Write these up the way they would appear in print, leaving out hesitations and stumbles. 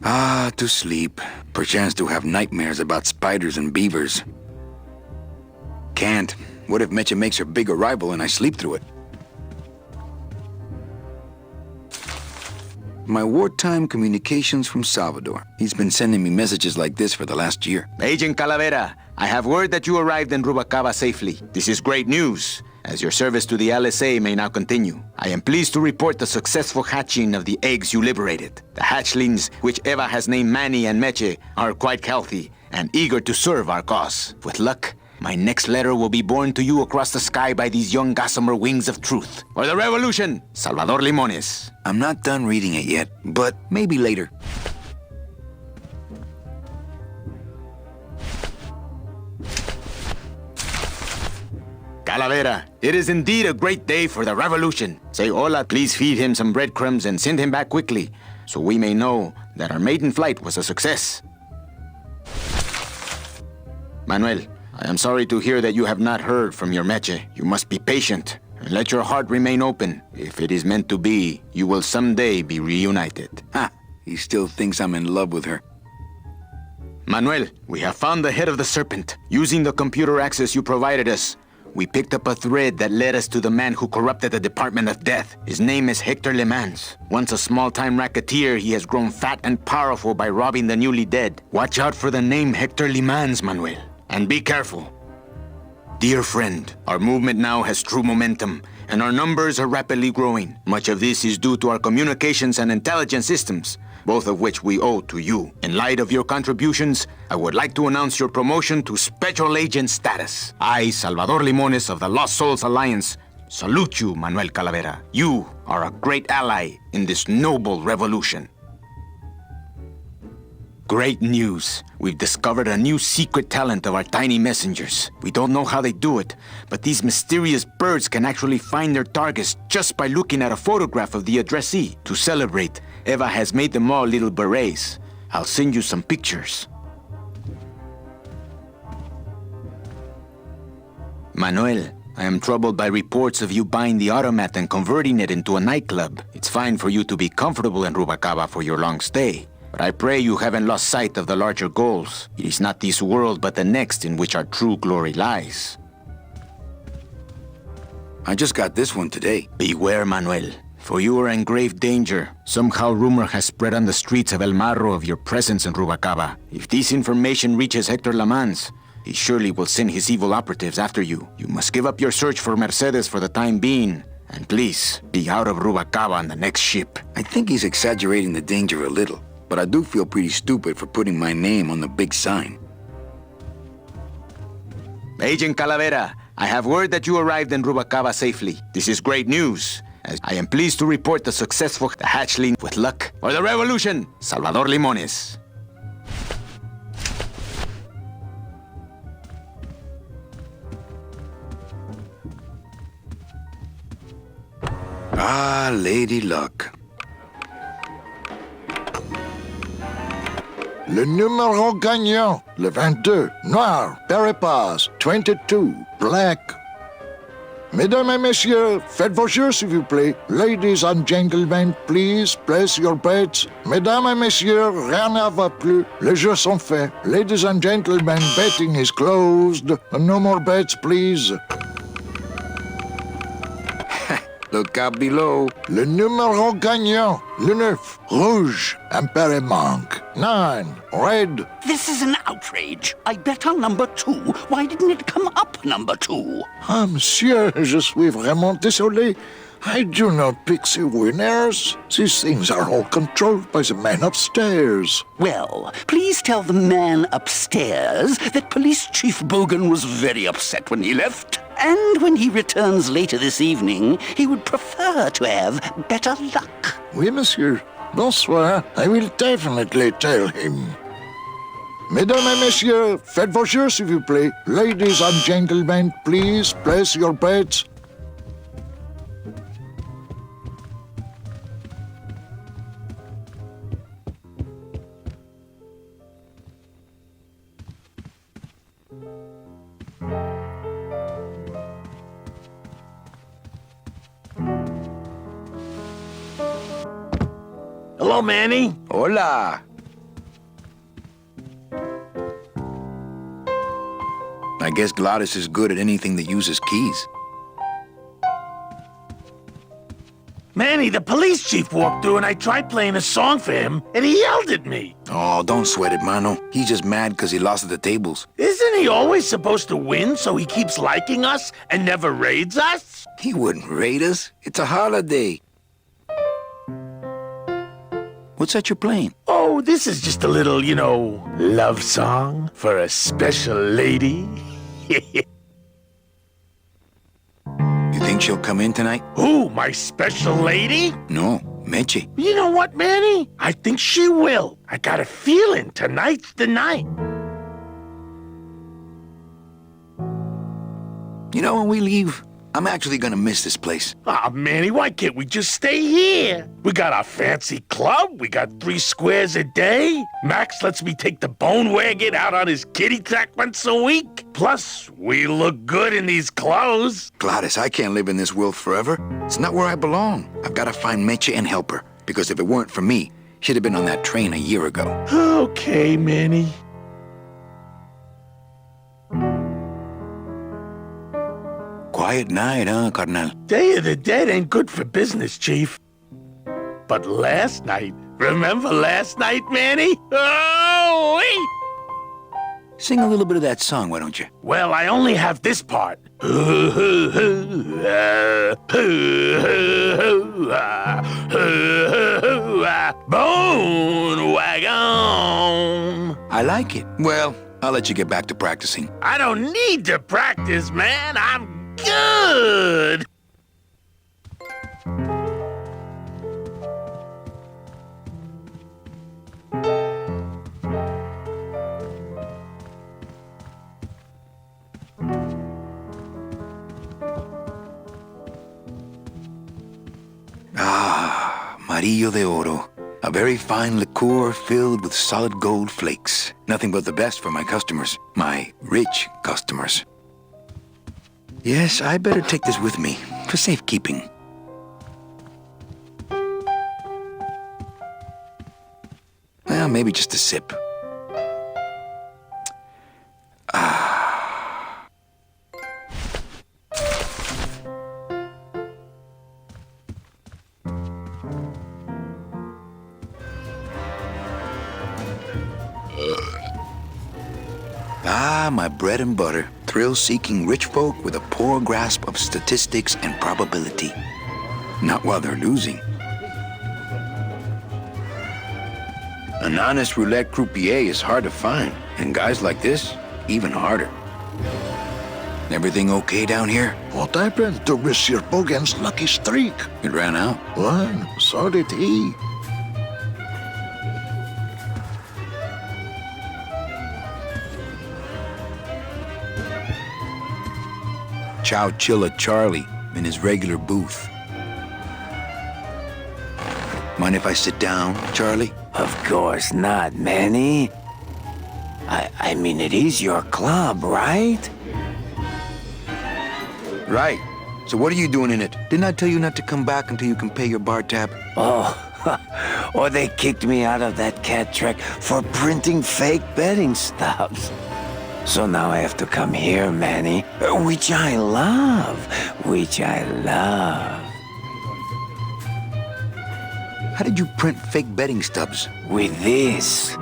Ah, to sleep. Perchance to have nightmares about spiders and beavers. Can't. What if Meche makes her big arrival and I sleep through it? My wartime communications from Salvador. He's been sending me messages like this for the last year. Agent Calavera, I have word that you arrived in Rubalcaba safely. This is great news, as your service to the LSA may now continue. I am pleased to report the successful hatching of the eggs you liberated. The hatchlings, which Eva has named Manny and Meche, are quite healthy and eager to serve our cause. With luck, my next letter will be borne to you across the sky by these young gossamer wings of truth. For the revolution, Salvador Limones. I'm not done reading it yet, but maybe later. Calavera, it is indeed a great day for the revolution. Say hola, please feed him some breadcrumbs and send him back quickly, so we may know that our maiden flight was a success. Manuel, I am sorry to hear that you have not heard from your Meche. You must be patient and let your heart remain open. If it is meant to be, you will someday be reunited. Ha! He still thinks I'm in love with her. Manuel, we have found the head of the serpent. Using the computer access you provided us, we picked up a thread that led us to the man who corrupted the Department of Death. His name is Hector Le Mans. Once a small-time racketeer, he has grown fat and powerful by robbing the newly dead. Watch out for the name Hector Le Mans, Manuel. And be careful. Dear friend, our movement now has true momentum, and our numbers are rapidly growing. Much of this is due to our communications and intelligence systems, both of which we owe to you. In light of your contributions, I would like to announce your promotion to Special Agent status. I, Salvador Limones of the Lost Souls Alliance, salute you, Manuel Calavera. You are a great ally in this noble revolution. Great news. We've discovered a new secret talent of our tiny messengers. We don't know how they do it, but these mysterious birds can actually find their targets just by looking at a photograph of the addressee. To celebrate, Eva has made them all little berets. I'll send you some pictures. Manuel, I am troubled by reports of you buying the automat and converting it into a nightclub. It's fine for you to be comfortable in Rubalcaba for your long stay, but I pray you haven't lost sight of the larger goals. It is not this world but the next in which our true glory lies. I just got this one today. Beware, Manuel, for you are in grave danger. Somehow rumor has spread on the streets of El Marro of your presence in Rubalcaba. If this information reaches Hector Le Mans, he surely will send his evil operatives after you. You must give up your search for Mercedes for the time being, and please, be out of Rubalcaba on the next ship. I think he's exaggerating the danger a little, but I do feel pretty stupid for putting my name on the big sign. Agent Calavera, I have word that you arrived in Rubalcaba safely. This is great news, as I am pleased to report the successful hatchling. With luck, for the revolution, Salvador Limones. Ah, Lady Luck. Le numéro gagnant, le 22, noir, Pérépas, 22, black. Mesdames et messieurs, faites vos jeux s'il vous plaît. Ladies and gentlemen, please place your bets. Mesdames et messieurs, rien ne va plus. Les jeux sont faits. Ladies and gentlemen, betting is closed. No more bets, please. Look out below. Le numéro gagnant, le 9, rouge, Impere Monk. 9, red. This is an outrage. I bet on number 2. Why didn't it come up number 2? Ah, monsieur, je suis vraiment désolé. I do not pick the winners. These things are all controlled by the man upstairs. Well, please tell the man upstairs that Police Chief Bogan was very upset when he left. And when he returns later this evening, he would prefer to have better luck. Oui, monsieur. Bonsoir. I will definitely tell him. Mesdames et messieurs, faites vos jeux s'il vous plaît. Ladies and gentlemen, please place your bets. Hello, Manny. Hola. I guess Gladys is good at anything that uses keys. Manny, the police chief walked through and I tried playing a song for him and he yelled at me. Oh, don't sweat it, Mano. He's just mad because he lost at the tables. Isn't he always supposed to win so he keeps liking us and never raids us? He wouldn't raid us. It's a holiday. What's that you're playing? Oh, this is just a little, love song for a special lady. You think she'll come in tonight? Who, my special lady? No, Meche. You know what, Manny? I think she will. I got a feeling tonight's the night. You know, when we leave, I'm actually gonna miss this place. Aw, Manny, why can't we just stay here? We got our fancy club, we got 3 squares a day. Max lets me take the bone wagon out on his kitty track once a week. Plus, we look good in these clothes. Gladys, I can't live in this world forever. It's not where I belong. I've gotta find Meche and help her. Because if it weren't for me, she'd have been on that train a year ago. Okay, Manny. Quiet night, huh, Carnal? Day of the Dead ain't good for business, Chief. But last night, remember last night, Manny? Oh, wait! Sing a little bit of that song, why don't you? Well, I only have this part. Bone wagon. I like it. Well, I'll let you get back to practicing. I don't need to practice, man. I'm good. Amarillo de Oro. A very fine liqueur filled with solid gold flakes. Nothing but the best for my customers. My rich customers. Yes, I better take this with me for safekeeping. Well, maybe just a sip. My bread and butter, thrill-seeking rich folk with a poor grasp of statistics and probability. Not while they're losing. An honest roulette croupier is hard to find, and guys like this, even harder. Everything okay down here? What happened to Monsieur Bogan's lucky streak? It ran out. Well, so did he. Chowchilla Charlie in his regular booth. Mind if I sit down, Charlie? Of course not, Manny. I mean, it is your club, right? Right. So what are you doing in it? Didn't I tell you not to come back until you can pay your bar tab? Oh, or they kicked me out of that cat track for printing fake betting stubs. So now I have to come here, Manny, which I love. How did you print fake betting stubs? With this.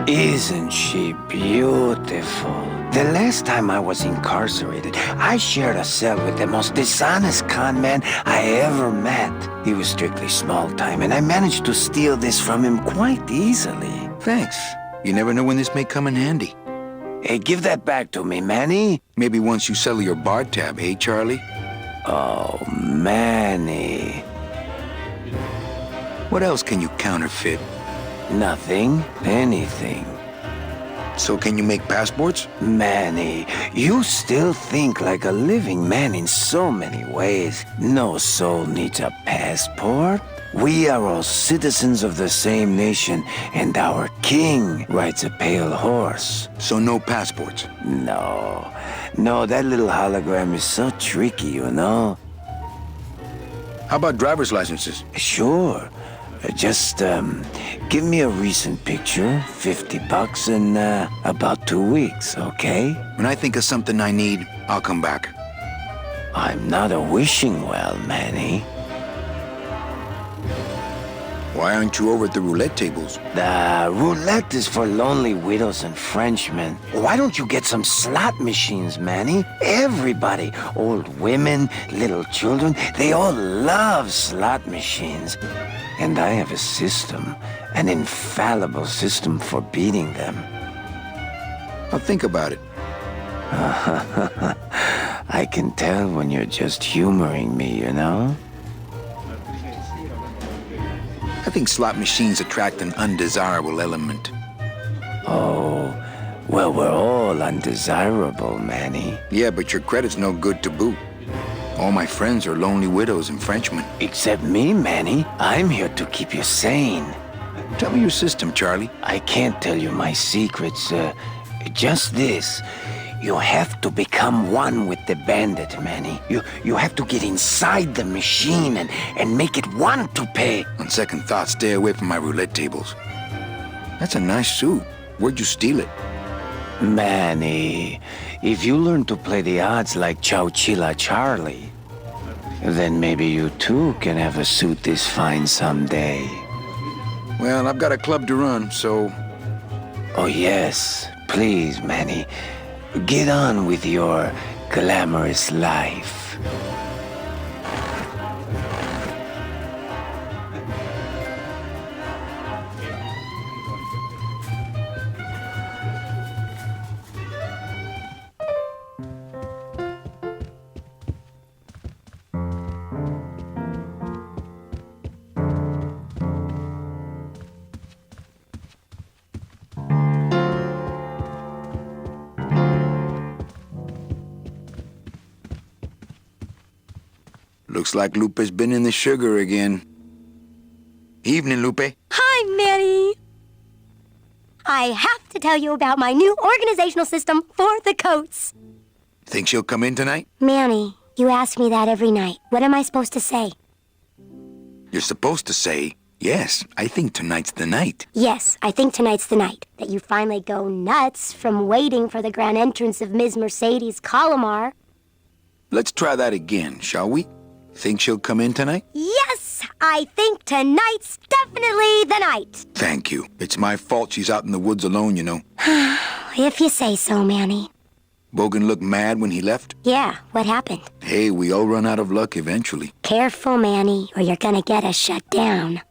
Isn't she beautiful? The last time I was incarcerated, I shared a cell with the most dishonest con man I ever met. He was strictly small time, and I managed to steal this from him quite easily. Thanks. You never know when this may come in handy. Hey, give that back to me, Manny. Maybe once you settle your bar tab, hey, Charlie? Oh, Manny. What else can you counterfeit? Nothing. Anything. So can you make passports? Manny, you still think like a living man in so many ways. No soul needs a passport. We are all citizens of the same nation, and our king rides a pale horse. So no passports? No, that little hologram is so tricky, you know? How about driver's licenses? Sure, Just, give me a recent picture, $50 in, about 2 weeks, okay? When I think of something I need, I'll come back. I'm not a wishing well, Manny. Why aren't you over at the roulette tables? The roulette is for lonely widows and Frenchmen. Why don't you get some slot machines, Manny? Everybody, old women, little children, they all love slot machines. And I have a system, an infallible system for beating them. I'll think about it. I can tell when you're just humoring me, you know? I think slot machines attract an undesirable element. Oh, well, we're all undesirable, Manny. Yeah, but your credit's no good to boot. All my friends are lonely widows and Frenchmen. Except me, Manny. I'm here to keep you sane. Tell me your system, Charlie. I can't tell you my secrets, just this. You have to become one with the bandit, Manny. You have to get inside the machine and make it want to pay. On second thought, stay away from my roulette tables. That's a nice suit. Where'd you steal it? Manny, if you learn to play the odds like Chowchilla Charlie, then maybe you too can have a suit this fine someday. Well, I've got a club to run, so... Oh yes, please, Manny. Get on with your glamorous life. Looks like Lupe's been in the sugar again. Evening, Lupe. Hi, Manny. I have to tell you about my new organizational system for the coats. Think she'll come in tonight? Manny, you ask me that every night. What am I supposed to say? You're supposed to say, yes, I think tonight's the night. Yes, I think tonight's the night. That you finally go nuts from waiting for the grand entrance of Ms. Mercedes Colomar. Let's try that again, shall we? Think she'll come in tonight? Yes, I think tonight's definitely the night. Thank you. It's my fault she's out in the woods alone, you know. If you say so, Manny. Bogan looked mad when he left? Yeah, what happened? Hey, we all run out of luck eventually. Careful, Manny, or you're gonna get us shut down.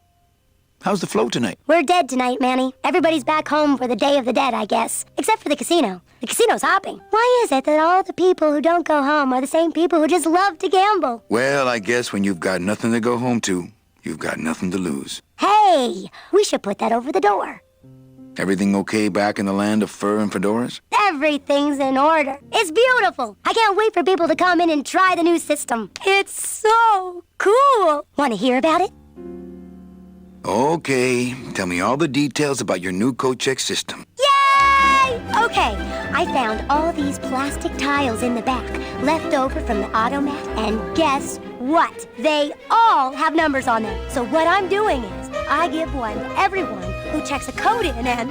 How's the flow tonight? We're dead tonight, Manny. Everybody's back home for the Day of the Dead, I guess. Except for the casino. The casino's hopping. Why is it that all the people who don't go home are the same people who just love to gamble? Well, I guess when you've got nothing to go home to, you've got nothing to lose. Hey, we should put that over the door. Everything okay back in the land of fur and fedoras? Everything's in order. It's beautiful. I can't wait for people to come in and try the new system. It's so cool. Want to hear about it? Okay, tell me all the details about your new code check system. Yay! Okay, I found all these plastic tiles in the back, left over from the automat, and guess what? They all have numbers on them. So what I'm doing is, I give one to everyone who checks a code in and...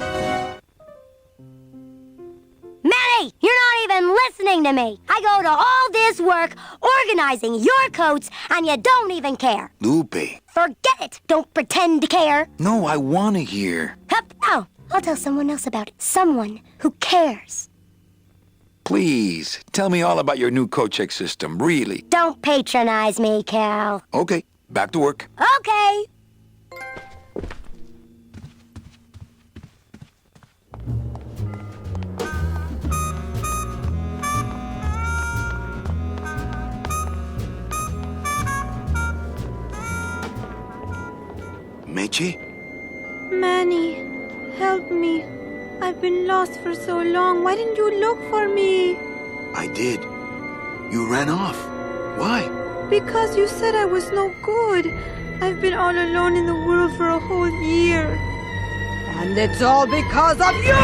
Manny, you're not even listening to me. I go to all this work organizing your coats, and you don't even care. Lupe. Forget it. Don't pretend to care. No, I want to hear. Hup. Oh, I'll tell someone else about it. Someone who cares. Please, tell me all about your new code check system, really. Don't patronize me, Cal. Okay, back to work. Okay. Meche? Manny, help me. I've been lost for so long. Why didn't you look for me? I did. You ran off. Why? Because you said I was no good. I've been all alone in the world for a whole year. And it's all because of you!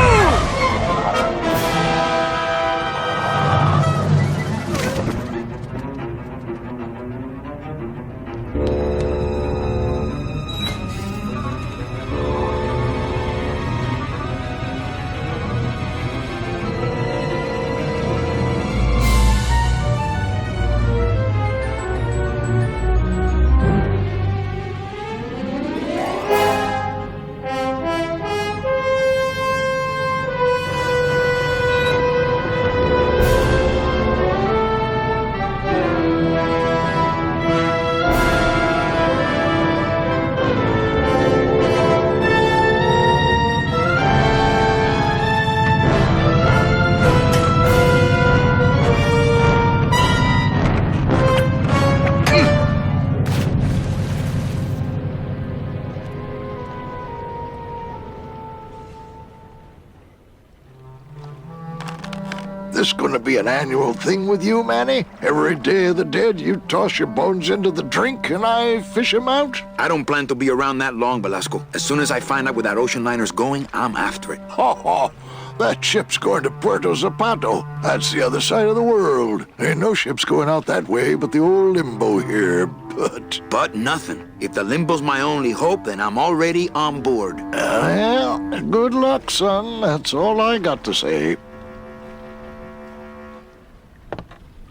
this gonna be an annual thing with you, Manny? Every Day of the Dead, you toss your bones into the drink and I fish 'em out? I don't plan to be around that long, Velasco. As soon as I find out where that ocean liner's going, I'm after it. Ho ho! That ship's going to Puerto Zapato. That's the other side of the world. Ain't no ships going out that way but the old Limbo here, but... But nothing. If the Limbo's my only hope, then I'm already on board. Well, good luck, son. That's all I got to say.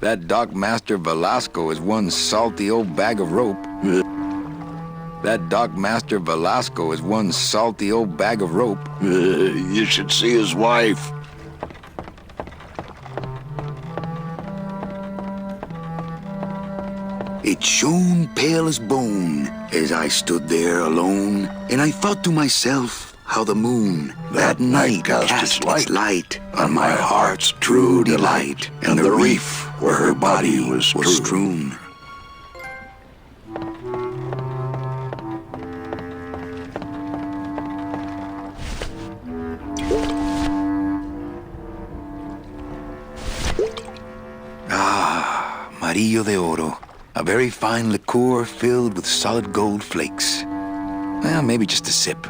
That Dockmaster Velasco is one salty old bag of rope. That Dockmaster Velasco is one salty old bag of rope. You should see his wife. It shone pale as bone as I stood there alone, and I thought to myself how the moon that night cast its light on my heart's true delight, and the reef where her body was strewn. Amarillo de Oro, a very fine liqueur filled with solid gold flakes. Well, maybe just a sip.